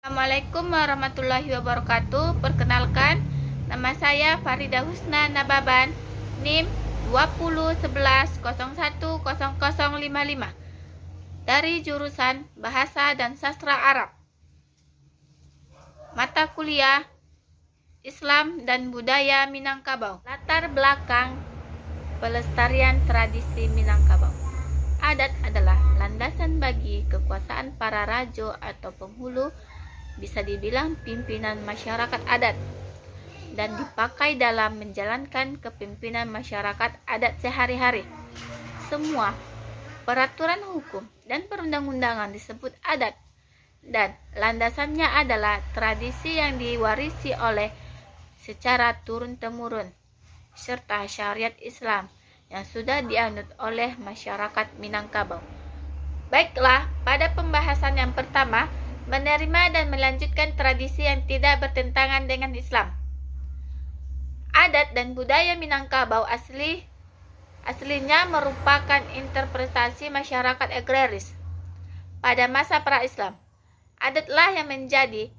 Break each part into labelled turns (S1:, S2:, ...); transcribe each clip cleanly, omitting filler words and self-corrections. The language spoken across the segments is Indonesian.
S1: Assalamualaikum warahmatullahi wabarakatuh. Perkenalkan, nama saya Farida Husna Nababan, NIM 2011010055 dari jurusan Bahasa dan Sastra Arab. Mata kuliah Islam dan Budaya Minangkabau. Latar belakang pelestarian tradisi Minangkabau. Adat adalah landasan bagi kekuasaan para raja atau penghulu, bisa dibilang pimpinan masyarakat adat, dan dipakai dalam menjalankan kepemimpinan masyarakat adat sehari-hari. Semua peraturan hukum dan perundang-undangan disebut adat, dan landasannya adalah tradisi yang diwarisi oleh secara turun-temurun, serta syariat Islam yang sudah dianut oleh masyarakat Minangkabau. Baiklah, pada pembahasan yang pertama, menerima dan melanjutkan tradisi yang tidak bertentangan dengan Islam. Adat dan budaya Minangkabau aslinya merupakan interpretasi masyarakat agraris pada masa pra-Islam. Adatlah yang menjadi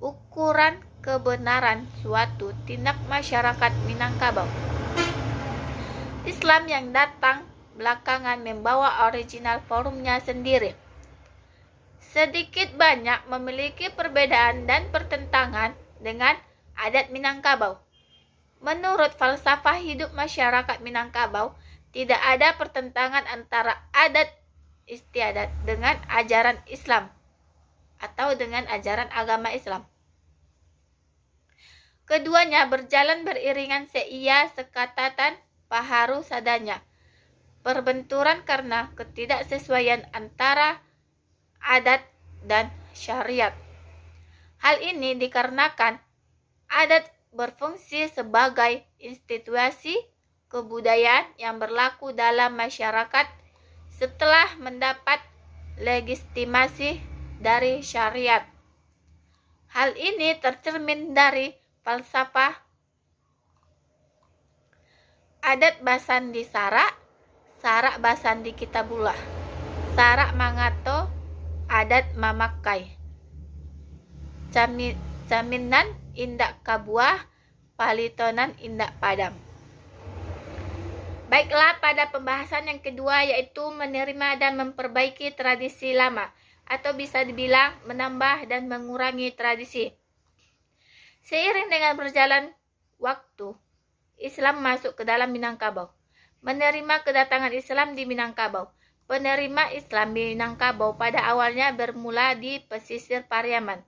S1: ukuran kebenaran suatu tindak masyarakat Minangkabau. Islam yang datang belakangan membawa original formnya sendiri. Sedikit banyak memiliki perbedaan dan pertentangan dengan adat Minangkabau. Menurut falsafah hidup masyarakat Minangkabau, tidak ada pertentangan antara adat istiadat dengan ajaran Islam atau dengan ajaran agama Islam. Keduanya berjalan beriringan seia sekatatan paharu sadanya. Perbenturan karena ketidaksesuaian antara adat dan syariat. Hal ini dikarenakan adat berfungsi sebagai institusi kebudayaan yang berlaku dalam masyarakat setelah mendapat legitimasi dari syariat. Hal ini tercermin dari falsafah adat basandi sarak, sarak basandi kitabullah, sarak mangato, adat mamakai, jaminan indak kabuah, palitonan indak padam. Baiklah, pada pembahasan yang kedua, yaitu menerima dan memperbaiki tradisi lama, atau bisa dibilang menambah dan mengurangi tradisi. Seiring dengan berjalan waktu, Islam masuk ke dalam Minangkabau. Menerima kedatangan Islam di Minangkabau. Penerima Islam di Minangkabau pada awalnya bermula di pesisir Pariaman.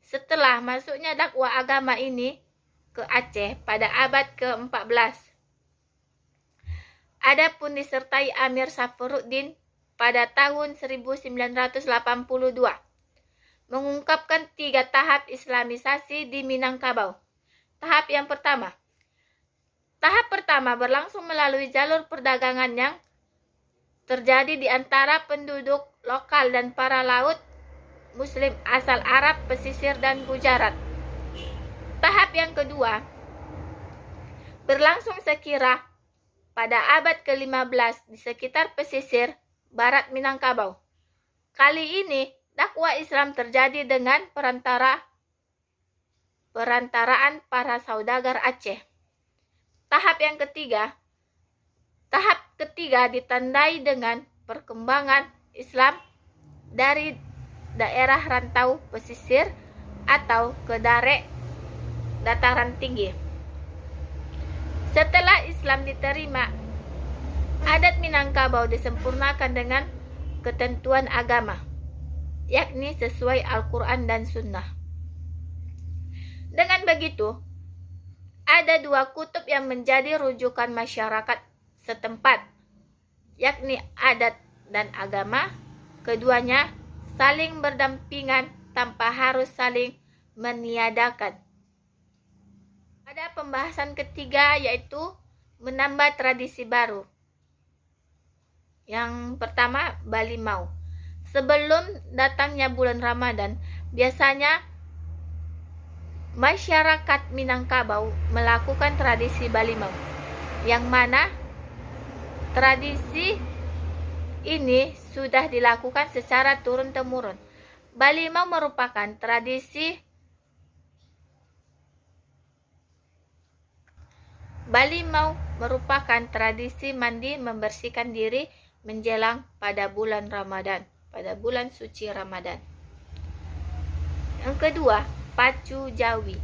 S1: Setelah masuknya dakwah agama ini ke Aceh pada abad ke-14. Adapun disertai Amir Safaruddin pada tahun 1982. Mengungkapkan 3 tahap islamisasi di Minangkabau. Tahap yang pertama. Tahap pertama berlangsung melalui jalur perdagangan yang terjadi di antara penduduk lokal dan para laut Muslim asal Arab, pesisir, dan Gujarat. Tahap yang kedua berlangsung sekira pada abad ke-15 di sekitar pesisir barat Minangkabau. Kali ini dakwah Islam terjadi dengan perantaraan para saudagar Aceh. Tahap ketiga ditandai dengan perkembangan Islam dari daerah rantau pesisir atau ke dataran tinggi. Setelah Islam diterima, adat Minangkabau disempurnakan dengan ketentuan agama, yakni sesuai Al-Quran dan Sunnah. Dengan begitu, ada 2 kutub yang menjadi rujukan masyarakat setempat, yakni adat dan agama. Keduanya saling berdampingan tanpa harus saling meniadakan. Pada pembahasan ketiga, yaitu menambah tradisi baru. Yang pertama, Balimau. Sebelum datangnya bulan Ramadan, biasanya masyarakat Minangkabau melakukan tradisi Balimau, yang mana tradisi ini sudah dilakukan secara turun-temurun. Balimau merupakan tradisi mandi membersihkan diri menjelang pada bulan Ramadan, pada bulan suci Ramadan. Yang kedua, Pacu Jawi.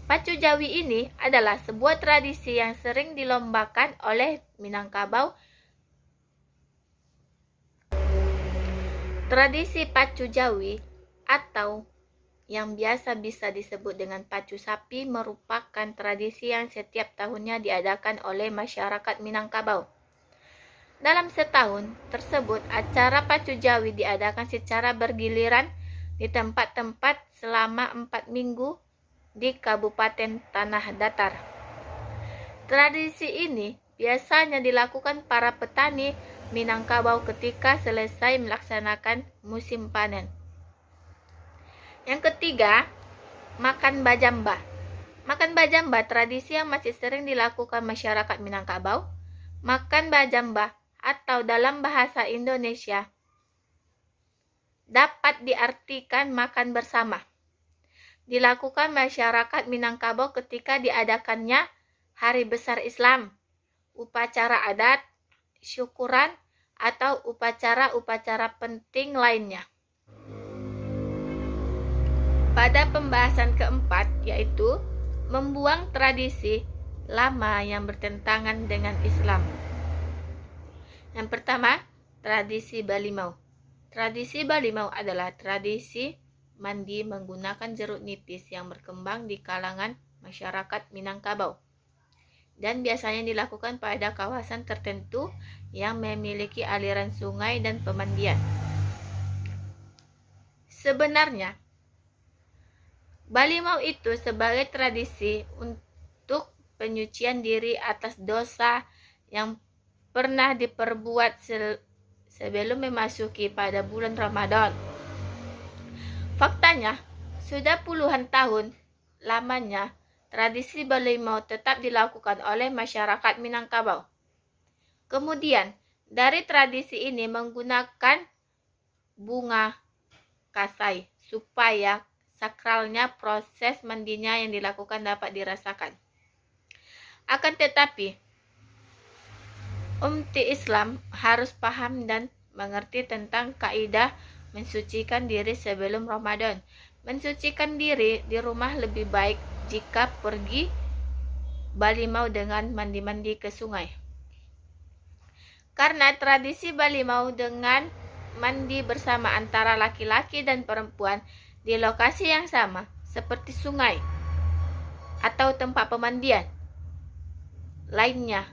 S1: Pacu Jawi ini adalah sebuah tradisi yang sering dilombakan oleh Minangkabau. Tradisi Pacu Jawi atau yang biasa bisa disebut dengan pacu sapi merupakan tradisi yang setiap tahunnya diadakan oleh masyarakat Minangkabau. Dalam setahun tersebut, acara Pacu Jawi diadakan secara bergiliran di tempat-tempat selama 4 minggu di Kabupaten Tanah Datar. Tradisi ini biasanya dilakukan para petani Minangkabau ketika selesai melaksanakan musim panen. Yang ketiga, makan bajamba. Makan bajamba tradisi yang masih sering dilakukan masyarakat Minangkabau. Makan bajamba atau dalam bahasa Indonesia dapat diartikan makan bersama. Dilakukan masyarakat Minangkabau ketika diadakannya Hari Besar Islam, upacara adat, syukuran, atau upacara-upacara penting lainnya. Pada pembahasan keempat, yaitu membuang tradisi lama yang bertentangan dengan Islam. Yang pertama, tradisi Balimau. Tradisi Balimau adalah tradisi mandi menggunakan jeruk nipis yang berkembang di kalangan masyarakat Minangkabau dan biasanya dilakukan pada kawasan tertentu yang memiliki aliran sungai dan pemandian. Sebenarnya, Balimau itu sebagai tradisi untuk penyucian diri atas dosa yang pernah diperbuat sebelum memasuki pada bulan Ramadan. Faktanya, sudah puluhan tahun lamanya tradisi Balimau tetap dilakukan oleh masyarakat Minangkabau. Kemudian, dari tradisi ini menggunakan bunga kasai supaya sakralnya proses mandinya yang dilakukan dapat dirasakan. Akan tetapi, umat Islam harus paham dan mengerti tentang kaidah mensucikan diri sebelum Ramadan. Mensucikan diri di rumah lebih baik jika pergi Balimau dengan mandi-mandi ke sungai. Karena tradisi Balimau dengan mandi bersama antara laki-laki dan perempuan di lokasi yang sama, seperti sungai atau tempat pemandian lainnya,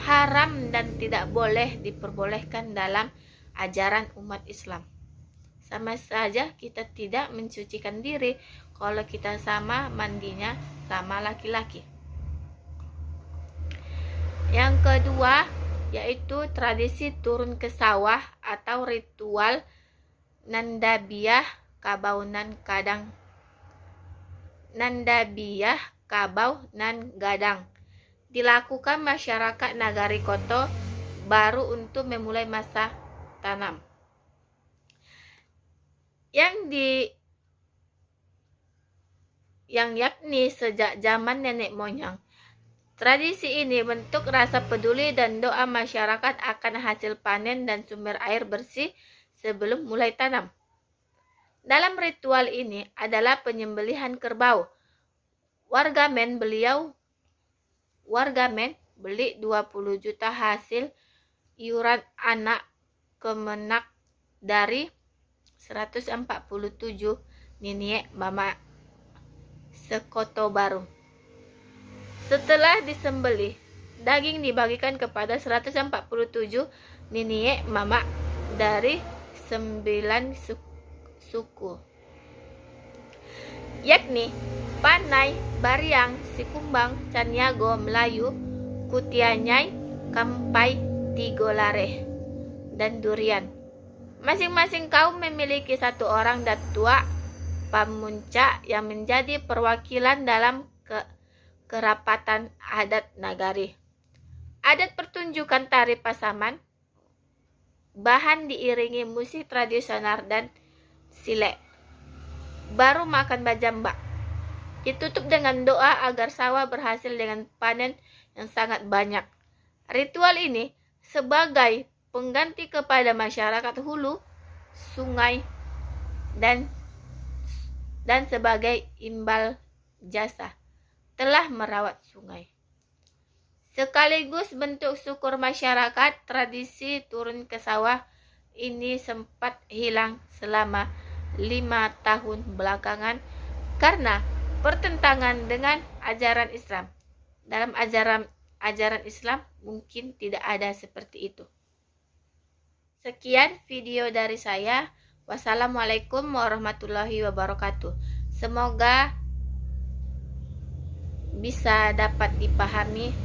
S1: haram dan tidak boleh diperbolehkan dalam ajaran umat Islam. Sama saja kita tidak mensucikan diri kalau kita sama mandinya sama laki-laki. Yang kedua, yaitu tradisi turun ke sawah atau ritual Nandabiah Kabau nan Gadang dilakukan masyarakat Nagari Koto baru untuk memulai masa tanam. Yang yakni sejak zaman nenek moyang. Tradisi ini bentuk rasa peduli dan doa masyarakat akan hasil panen dan sumber air bersih sebelum mulai tanam. Dalam ritual ini adalah penyembelihan kerbau. Wargamen beli 20 juta hasil iuran anak kemenak dari 147 niniek mama sekoto baru. Setelah disembelih, daging dibagikan kepada 147 niniek mama dari 9 suku, yakni Panai, Bariang, Sikumbang, Caniago, Melayu, Kutianyai, Kampai, Tigolare, dan Durian. Masing-masing kaum memiliki satu orang datua pamunca yang menjadi perwakilan dalam kerapatan adat Nagari. Adat pertunjukan tari pasaman bahan diiringi musik tradisional dan silek. Baru makan bajamba. Ditutup dengan doa agar sawah berhasil dengan panen yang sangat banyak. Ritual ini sebagai pengganti kepada masyarakat hulu, sungai, dan sebagai imbal jasa telah merawat sungai. Sekaligus bentuk syukur masyarakat, tradisi turun ke sawah ini sempat hilang selama 5 tahun belakangan karena pertentangan dengan ajaran Islam. Dalam ajaran Islam mungkin tidak ada seperti itu. Sekian video dari saya. Wassalamualaikum warahmatullahi wabarakatuh. Semoga bisa dapat dipahami